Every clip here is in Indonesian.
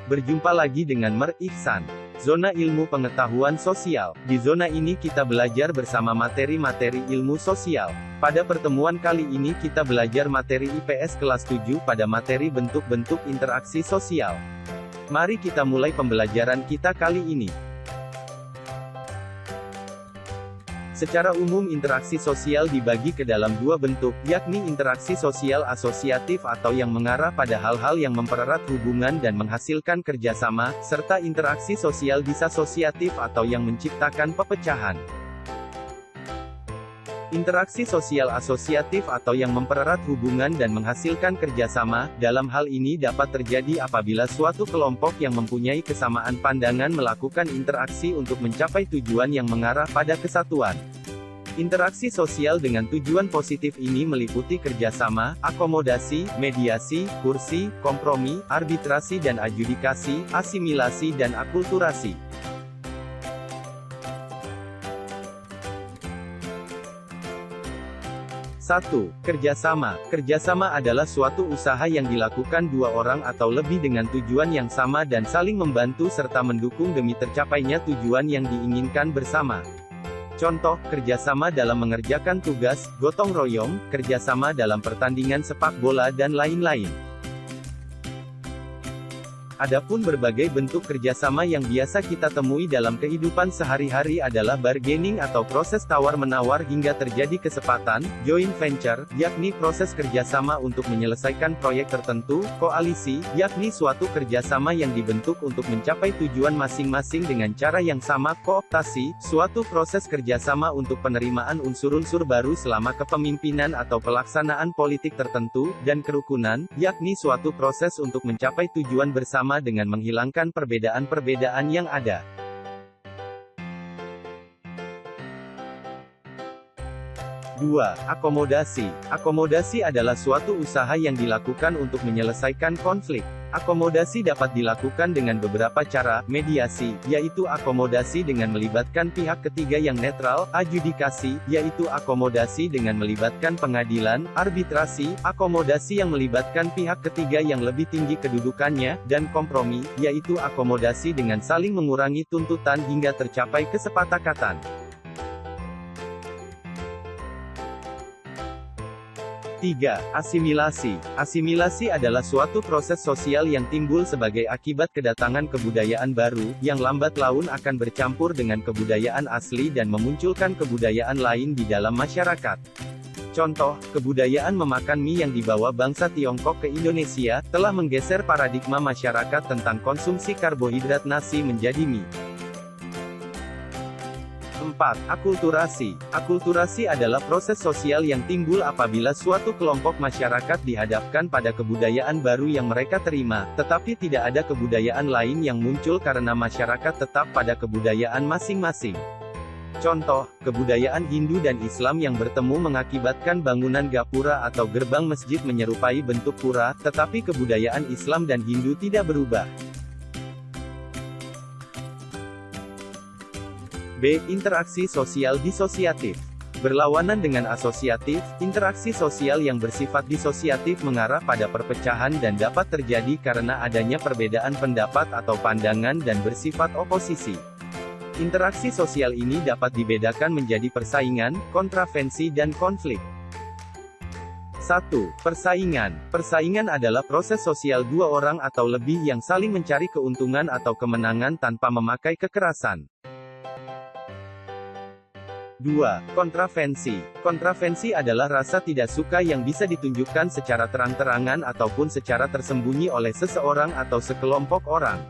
Berjumpa lagi dengan Mer Ihsan. Zona Ilmu Pengetahuan Sosial. Di zona ini kita belajar bersama materi-materi ilmu sosial. Pada pertemuan kali ini kita belajar materi IPS kelas 7 pada materi bentuk-bentuk interaksi sosial. Mari kita mulai pembelajaran kita kali ini. Secara umum interaksi sosial dibagi ke dalam dua bentuk, yakni interaksi sosial asosiatif atau yang mengarah pada hal-hal yang mempererat hubungan dan menghasilkan kerjasama, serta interaksi sosial disasosiatif atau yang menciptakan pepecahan. Interaksi sosial asosiatif atau yang mempererat hubungan dan menghasilkan kerjasama, dalam hal ini dapat terjadi apabila suatu kelompok yang mempunyai kesamaan pandangan melakukan interaksi untuk mencapai tujuan yang mengarah pada kesatuan. Interaksi sosial dengan tujuan positif ini meliputi kerjasama, akomodasi, mediasi, kursi, kompromi, arbitrasi dan adjudikasi, asimilasi dan akulturasi. 1. Kerjasama. Kerjasama adalah suatu usaha yang dilakukan dua orang atau lebih dengan tujuan yang sama dan saling membantu serta mendukung demi tercapainya tujuan yang diinginkan bersama. Contoh, kerjasama dalam mengerjakan tugas, gotong royong, kerjasama dalam pertandingan sepak bola dan lain-lain. Adapun berbagai bentuk kerjasama yang biasa kita temui dalam kehidupan sehari-hari adalah bargaining atau proses tawar-menawar hingga terjadi kesepakatan, joint venture, yakni proses kerjasama untuk menyelesaikan proyek tertentu, koalisi, yakni suatu kerjasama yang dibentuk untuk mencapai tujuan masing-masing dengan cara yang sama, kooptasi, suatu proses kerjasama untuk penerimaan unsur-unsur baru selama kepemimpinan atau pelaksanaan politik tertentu, dan kerukunan, yakni suatu proses untuk mencapai tujuan bersama dengan menghilangkan perbedaan-perbedaan yang ada. 2. Akomodasi. Akomodasi adalah suatu usaha yang dilakukan untuk menyelesaikan konflik. Akomodasi dapat dilakukan dengan beberapa cara, mediasi, yaitu akomodasi dengan melibatkan pihak ketiga yang netral, adjudikasi, yaitu akomodasi dengan melibatkan pengadilan, arbitrasi, akomodasi yang melibatkan pihak ketiga yang lebih tinggi kedudukannya, dan kompromi, yaitu akomodasi dengan saling mengurangi tuntutan hingga tercapai kesepakatan. 3. Asimilasi. Asimilasi adalah suatu proses sosial yang timbul sebagai akibat kedatangan kebudayaan baru, yang lambat laun akan bercampur dengan kebudayaan asli dan memunculkan kebudayaan lain di dalam masyarakat. Contoh, kebudayaan memakan mie yang dibawa bangsa Tiongkok ke Indonesia, telah menggeser paradigma masyarakat tentang konsumsi karbohidrat nasi menjadi mie. 4. Akulturasi. Akulturasi adalah proses sosial yang timbul apabila suatu kelompok masyarakat dihadapkan pada kebudayaan baru yang mereka terima, tetapi tidak ada kebudayaan lain yang muncul karena masyarakat tetap pada kebudayaan masing-masing. Contoh, kebudayaan Hindu dan Islam yang bertemu mengakibatkan bangunan gapura atau gerbang masjid menyerupai bentuk pura, tetapi kebudayaan Islam dan Hindu tidak berubah. B. Interaksi sosial disosiatif. Berlawanan dengan asosiatif, interaksi sosial yang bersifat disosiatif mengarah pada perpecahan dan dapat terjadi karena adanya perbedaan pendapat atau pandangan dan bersifat oposisi. Interaksi sosial ini dapat dibedakan menjadi persaingan, kontravensi dan konflik. 1. Persaingan. Persaingan adalah proses sosial dua orang atau lebih yang saling mencari keuntungan atau kemenangan tanpa memakai kekerasan. 2. Kontravensi. Kontravensi adalah rasa tidak suka yang bisa ditunjukkan secara terang-terangan ataupun secara tersembunyi oleh seseorang atau sekelompok orang.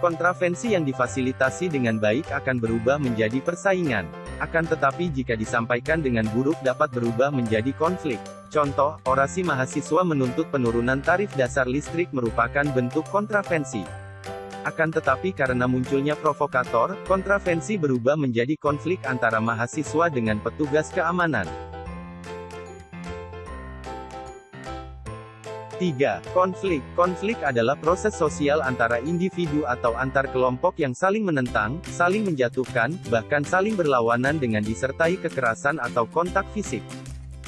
Kontravensi yang difasilitasi dengan baik akan berubah menjadi persaingan. Akan tetapi jika disampaikan dengan buruk dapat berubah menjadi konflik. Contoh, orasi mahasiswa menuntut penurunan tarif dasar listrik merupakan bentuk kontravensi. Akan tetapi karena munculnya provokator, kontravensi berubah menjadi konflik antara mahasiswa dengan petugas keamanan. 3. Konflik. Konflik adalah proses sosial antara individu atau antar kelompok yang saling menentang, saling menjatuhkan, bahkan saling berlawanan dengan disertai kekerasan atau kontak fisik.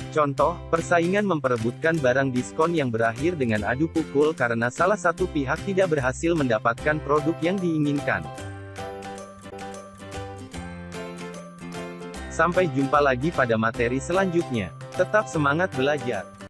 Contoh, persaingan memperebutkan barang diskon yang berakhir dengan adu pukul karena salah satu pihak tidak berhasil mendapatkan produk yang diinginkan. Sampai jumpa lagi pada materi selanjutnya. Tetap semangat belajar.